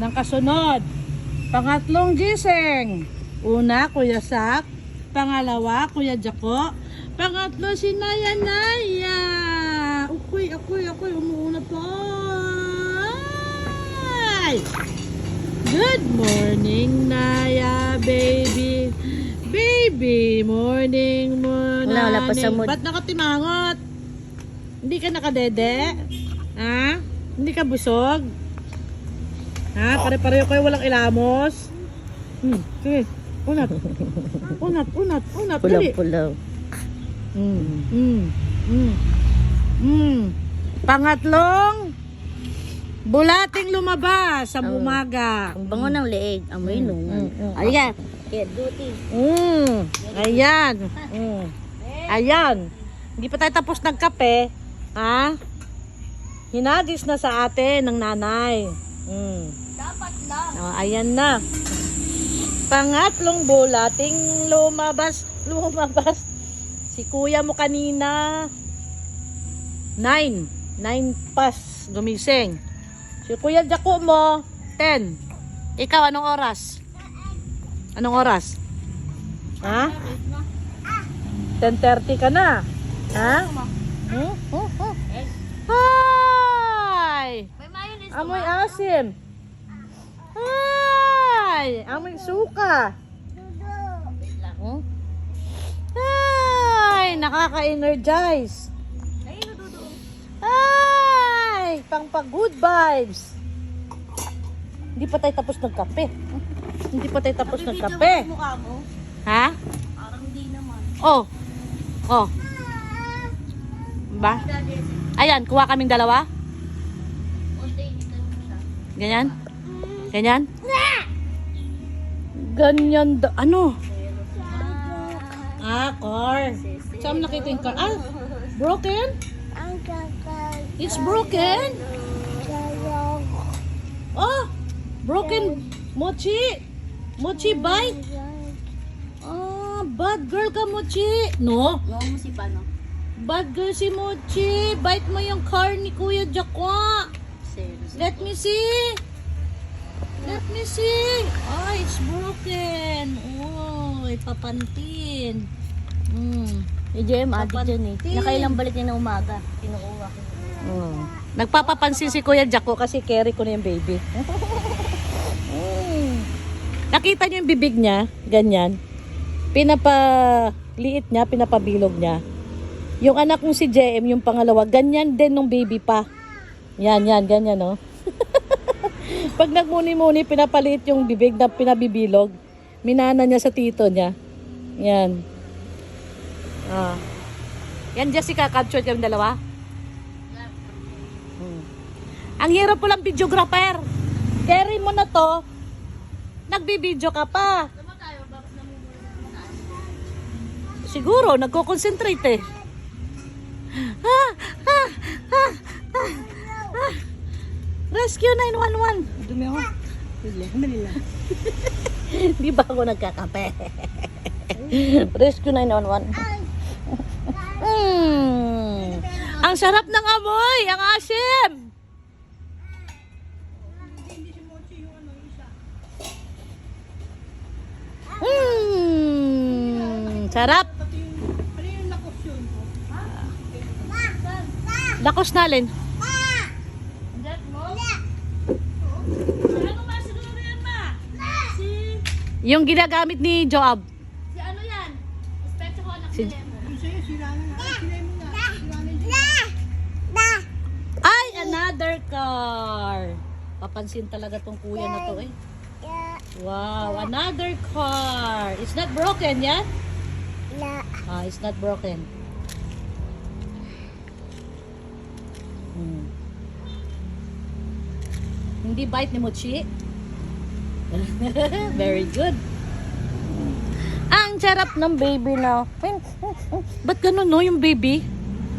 Ng kasunod, pangatlong gising. Una, Kuya Sak. Pangalawa, Kuya Jako. Pangatlo, si Naya Naya. Akoy, umuuna po. Ay! Good morning, Naya, baby. Baby, morning. Wala pa sa mood. Ba't nakatimangot? Hindi ka nakadede? Ha? Hindi ka busog? Ha? Pare-pareho kayo walang ilamos? Sige. Unat. Dali. Pulaw. Pangatlong, bulating lumabas sa umaga. Ang bango ng leeg. Amoy nungan. Ayan. Kaya duty. Ayan. Ayan. Hindi pa tayo tapos nagkape. Ha? Hinagis na sa atin ng nanay. Dapat lang. Ayan na. Pangatlong bulating lumabas. Si kuya mo kanina 9 pas gumising. Si Kuya Jako mo 10. Ikaw anong oras? Anong oras? Ha? 10:30 ka na. Ha? Hi! May mayonnaise Amoy asim. Hi! Amoy suka. Ay, nakaka-energize. Ay, pang-good vibes. Hindi pa tayo tapos nagkape. mukha mo? Ha? Parang hindi naman. Oh. Ba? Ayan, kuha kaming dalawa. Ganyan? Ganyan? Ano? Car. Saan nakita yung car? Broken? It's broken? Oh, broken. Mochi bite? Bad girl ka, Mochi. No? Huwag mo si Pano. Bad girl si Mochi. Bite mo yung car ni Kuya Jako. Let me see. Oh, it's broken. Oh, ipapantin. Eh, Jem, adi dyan eh. Nakailang balik niya na umaga. Kinukuha ko. Nagpapapansin si Kuya Jako kasi carry ko na yung baby. Nakita niyo yung bibig niya? Ganyan. Pinapaliit niya, pinapabilog niya. Yung anak kong si JM, yung pangalawa, ganyan din nung baby pa. Yan, ganyan, no? Pag nagmuni-muni, pinapaliit yung bibig na pinabibilog. Minana niya sa tito niya. Yan. Yan, Jessica, captured kami dalawa. Ang hirap po lang videographer. Carry mo na to. Nagbibideo ka pa. Siguro, nagko-concentrate eh. Rescue 911. Dumi ako. Dali lang. Di ba ako nagkakape? Rescue 911. Ang sarap ng amoy, ang asim. Sarap. Lakos na, Len. Yung ginagamit ni Joab. Si ano yan? Respeto ko anak Si- ni Lemon. Ay, another car. Papansin talaga tong kuya na to eh. Wow, another car. It's not broken, yeah? It's not broken. Hindi bite ni Mochi. Very good. Ang sarap ng baby na. Ba't ganun no yung baby?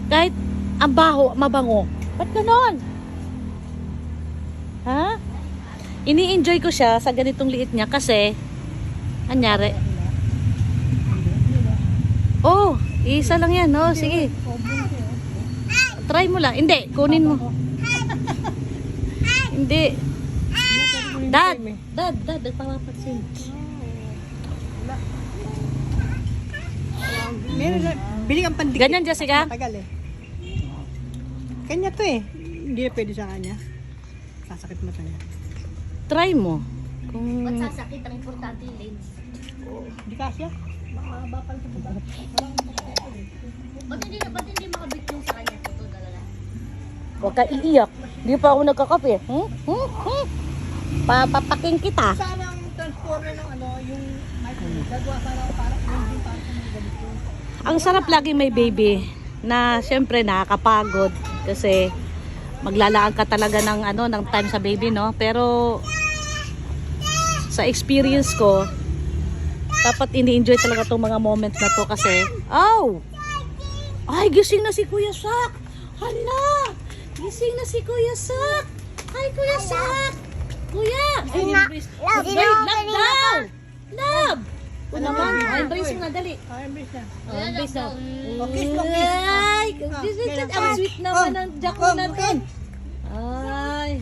Kahit ang baho, mabango. Ba't ganun? Ha? Ini-enjoy ko siya sa ganitong liit niya kasi anyari. Oh, isa lang yan. Oh, sige. Try mo lang. Hindi, kunin mo. Hindi. Dad, nagpapapansin. Meron na, bili kang pandikit. Ganyan, Jessica? Matagal eh. Kanya to eh. Hindi na pwede sa kanya. Sasakit mata niya. Try mo. Kung... Ba't sasakit? Ang importante yung legs. Hindi kasya. Bakal sa baba. Ba't hindi makabit yung sa kanya? Ito talaga. Huwag ka iiyak. Hindi pa ako nagkakape. Papapaking kita. Sana ang transformer ng ano, yung gagawa sana para engine para sa mga ganito. Ang sarap lagi may baby na syempre nakakapagod kasi maglalaan ka talaga ng ano ng time sa baby, no? Pero sa experience ko, dapat ini-enjoy talaga tong mga moments na to kasi ay, gising na si Kuya Sak. Hala! Gising na si Kuya Sak. Hi, Kuya Sak. Kuya! Ay, love daw! Love! O naman, embrace mo na, dali. Embrace na. Embrace na. Kiss mo, kiss. Ay, ang sweet naman ng Jaco natin. Ay,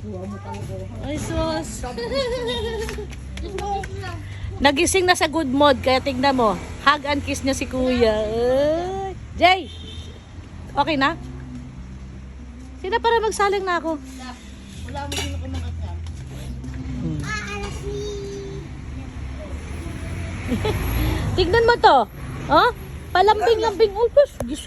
ay sus. Nagising na sa good mood, kaya tignan mo. Hug and kiss niya si Kuya. Ay. Jay! Okay na? Sino para magsaling na ako? Wala mo sino kumakas ka. Tignan mo to. Oh? Palambing-lambing. Oh, gosh.